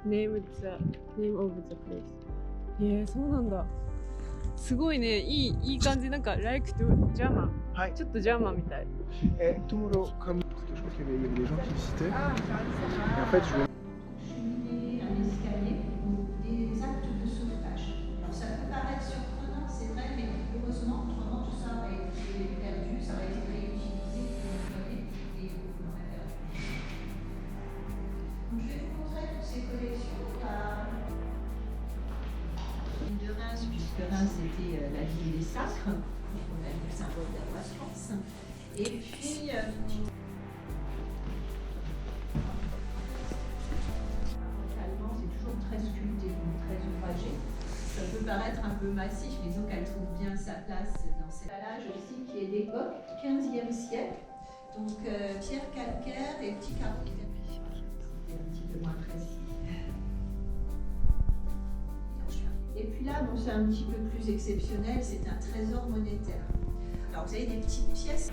name of the place。そうなんだ。すごいね、いい感じ、なんか like to German。はい。ちょっとジャーマンみたい。Tomorrow, comme parce que je crois qu'il y avait des gens qui visitaient. Et en fait, je vais. Un escalier ou des actes de sauvetage. Alors ça peut paraître surprenant, c'est vrai, mais heureusement, autrement tout ça aurait été perdu, ça aurait été réutilisé pour donner et on aurait perdu. Donc, je vais vous montrer toutes ces collections. De Reims, puisque Reims était la ville des sacres, donc on a le symbole de la France. Et puis c'est toujours très sculpté, donc très ouvragé. Ça peut paraître un peu massif, mais donc elle trouve bien sa place dans cet étalage aussi qui est d'époque 15e siècle. Donc pierre calcaire et petit carreau. C'est un petit peu moins précis. Et puis là, bon, c'est un petit peu plus exceptionnel, c'est un trésor monétaire. Alors vous avez des petites pièces.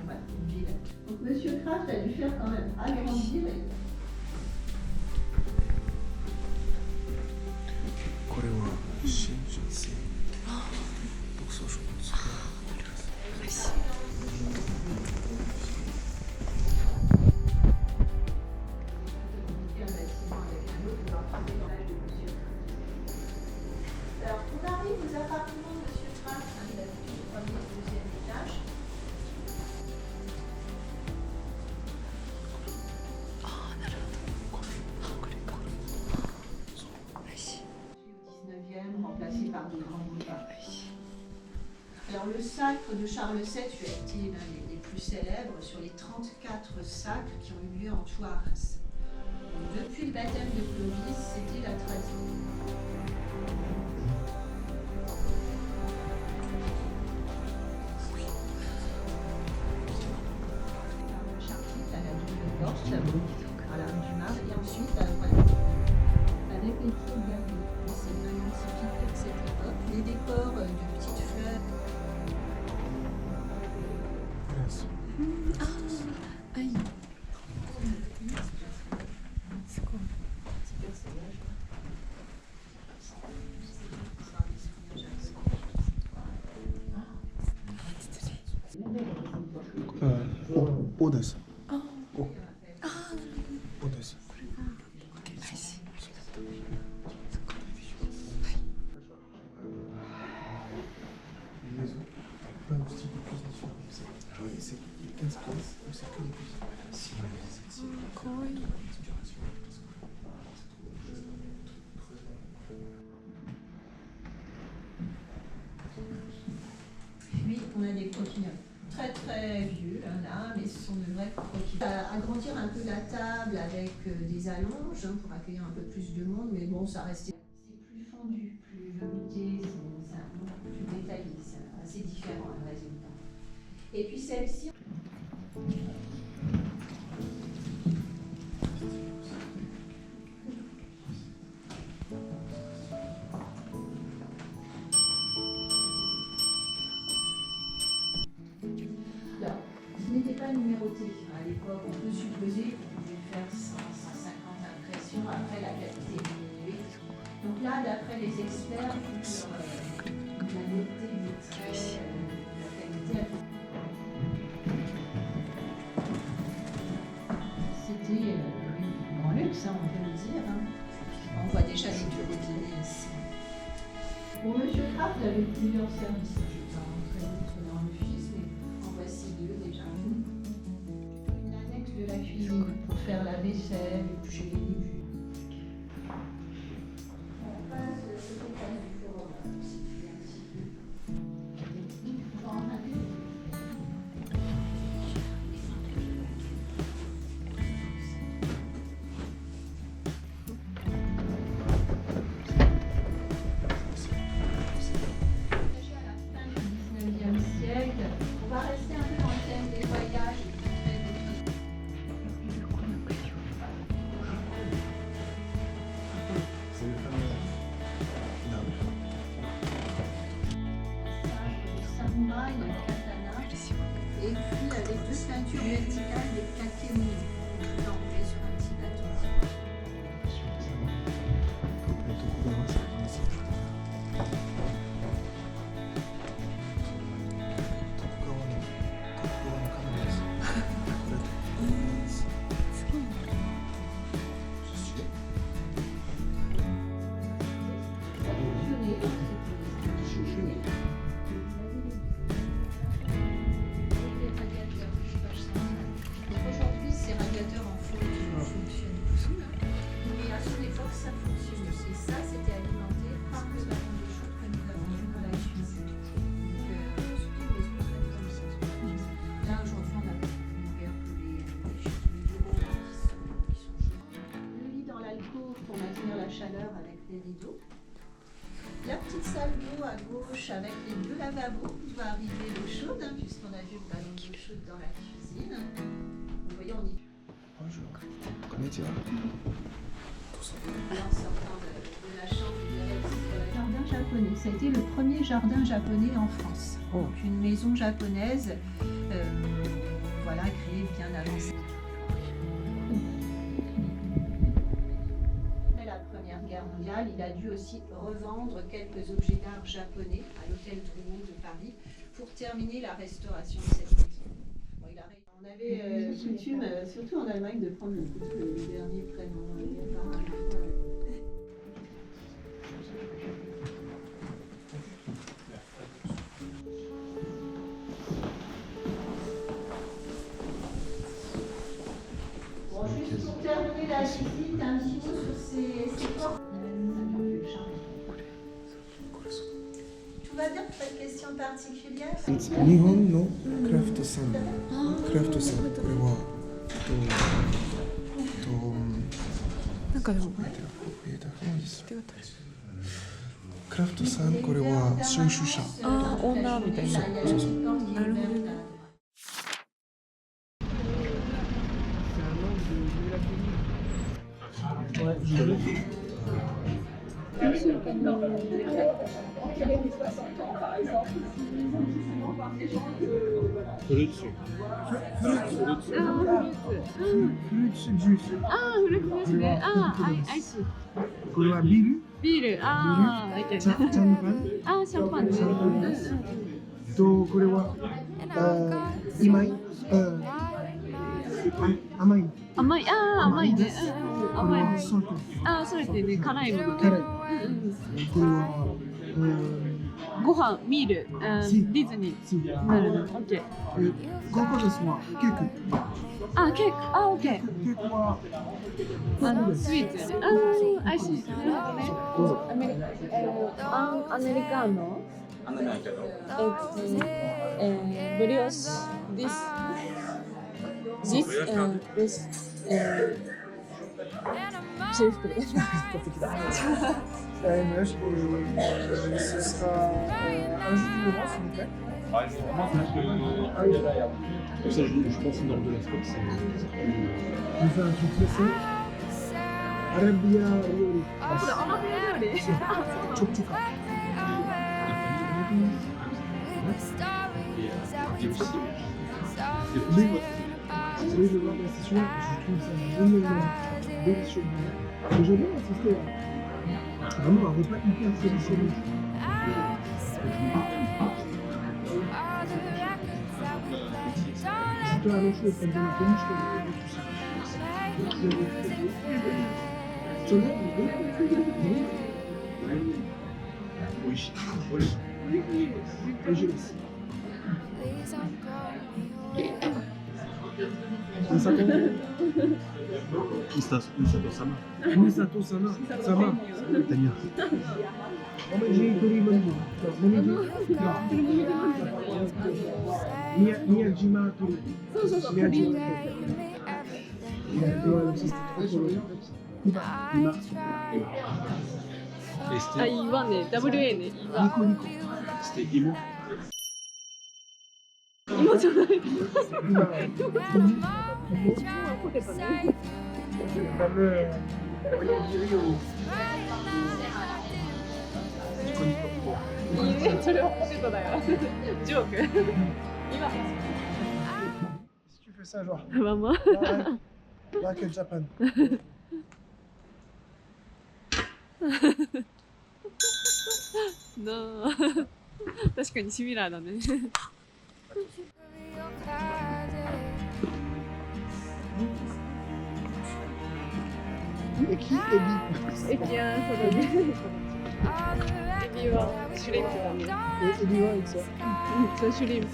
Voilà, une ville. Donc Monsieur Kraft a dû faire quand même agrandir. これは新春戦独創書物。Alors, on arrive aux appartements de M. Kraft, il habite au premier et deuxième étage. Au 19e, remplacé par des grands boulevards. Alors, le sacre de Charles VII a été l'un des plus célèbres sur les 34 sacres qui ont eu lieu en tout à Reims. Depuis le baptême de Clovis, c'était la tradition. Voilà, du marbre. Et ensuite, voilà, avec les feux gardés. C'est vraiment typique de cette époque. Les décors de petites fleurs. Aïe. C'est quoi? Odessa. Oh. Odessa. Une maison avec plein de styles de cuisine sur comme ça. Alors, c'est 15 pièces, ou c'est que des cuisines. Si, c'est Puis, on a des croquis très très vieux, là, mais ce sont de vrais croquis. Agrandir un peu la table avec des allonges pour accueillir un peu plus de monde, mais bon, ça restait. C'est plus fondu, plus velouté, c'est un peu plus détaillé, c'est assez différent le résultat. Et puis celle-ci. Ce n'était pas numéroté à l'époque. On peut supposer qu'on pouvait faire 150 impressions après la qualité diminuée. Donc là, d'après les experts, la netteté du trait, la qualité. C'était en luxe, on peut le dire. On voit déjà les turbines ici. Bon, Monsieur Kraft avait plusieurs services. Je ne vais pas rentrer dans le fils, mais en voici deux déjà. Une annexe de la cuisine pour faire la vaisselle, éplucher les légumes. On passe ce étage du four, situé un petit peu. On va rester un peu dans le thème des voyages et montrer d'autres. C'est le fameux. Samouraï, le katana, et puis avec deux ceintures verticales de kakemuni, enroulées sur un petit bâton. d'eau. La petite salle d'eau à gauche avec les deux lavabos où va arriver l'eau chaude, hein, puisqu'on a vu le ballon d'eau chaude dans la cuisine. Vous voyez, on y Bonjour. Konnichiwa. en sortant de la chambre direct. Jardin japonais. Ça a été le premier jardin japonais en France. Oh. Donc une maison japonaise, voilà, créée bien avant ça. Après la Première Guerre mondiale, il a dû aussi revendre quelques objets d'art japonais à l'hôtel Drouot de Paris pour terminer la restauration de cette maison. Bon, on avait coutume, surtout en Allemagne, de prendre le dernier prénom. Bon, juste pour terminer la visite, un petit mot sur ces portes. Tout va bien, pas de questions particulières? Nihon no Craft-san. Craft-san. これはなんかでもクラフトさん、これは収集者。ああ、女みたいな。そうそう。なるほどね。フルーツ。フルーツジュース。ああ、フルーツですね。ああ、アイス。これはビール？ビール。ああ、シャンパン？ああ、シャンパンね。とこれは甘い。甘い。甘い。ああ、甘いね。甘い。ソルト。ああ、それってね、辛いものね。辛い。これはご飯、ミール、ディズニー。なるほど。オッケー。ゴーコですはケーク。あ、ケーク。あ、オッケー。ケークはスイーツやね。ああ、アイス。なるほどね。どうぞ。アメリカーノ。ブリオッシュ。this s'il vous plaît. Ce sera un jus du moment, s'il vous plaît. Ça, je pense que dans le de la sport, c'est plus. On fait un truc très simple. Arabia Ryori. アラビア料理。Chokchuka. Oui, je vois, c'est sûr, je trouve ça énormément délicieux. Mais je viens assister à vraiment un repas hyper traditionnel. Si toi à l'eau chaude, ça me donne un peu je te le oui. Je laisse. Misato-sama. Misato-sama. Sama. Italien. Momiji Tori-Manji. Miyajima Tori. Miyajima Tori.あ、いいわね。WA ね。Nico Nico. C'était Imo. 今じゃない。今はポテトね。いいね。それはポテトだよ。ジョーク。今。Si tu fais ça, genre. ママ。Like in Japan. なあ。確かにシミラーだね。エキエビ。エキヤン、そうだね。エビはシュリンプだね。エビはいつ？そう、シュリンプ。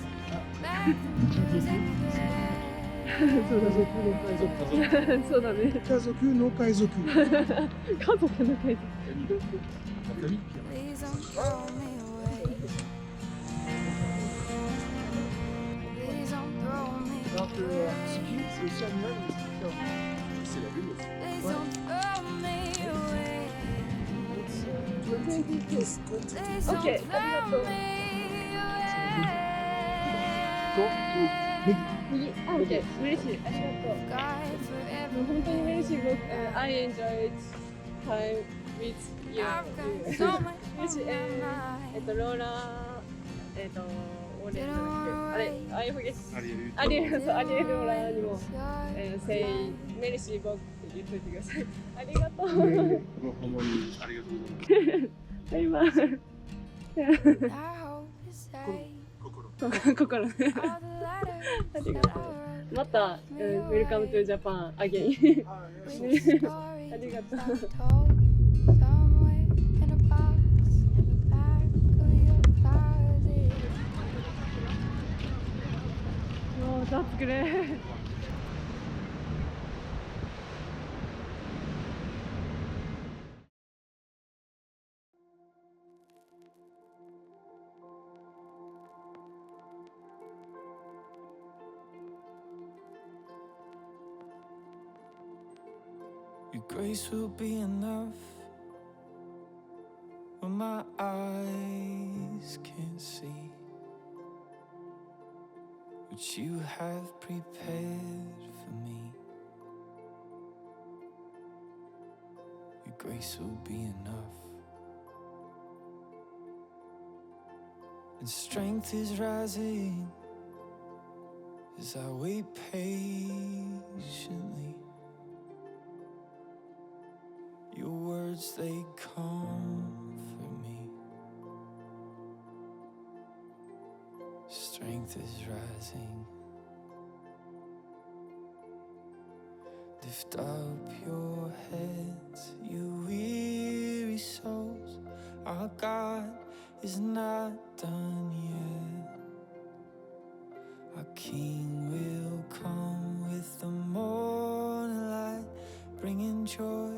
そうだね。家族の海賊。家族の海賊。Donc, Tiki, c'est aussi animal, mais c'est différent. C'est la lune aussi. Ouais. OK、ありがとう。右。あ、OK、嬉しい。ありがとう。もう本当に嬉しい。僕、I enjoyed time with you. 嬉しい。ローラ、俺じゃなくて、あれ、I forget。アリエルローラにも、say メルシー僕って言っといてください。ありがとう。ほんまにありがとうございます。バイバイ。心ね。ありがとう。また、Welcome to Japan again。ありがとう。もう、that's great。Your grace will be enough when my eyes can't see what you have prepared for me. Your grace will be enough, and strength is rising as I wait patiently. Your words, they comfort me. Strength is rising. Lift up your heads, you weary souls. Our God is not done yet. Our King will come with the morning light, bringing joy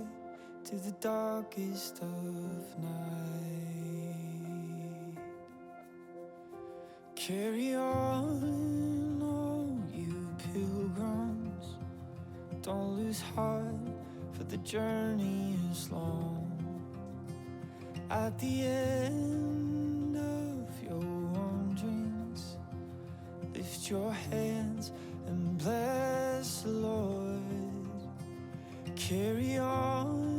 to the darkest of night. Carry on, all you pilgrims. Don't lose heart, for the journey is long. At the end of your wanderings, lift your hands and bless the Lord. Carry on,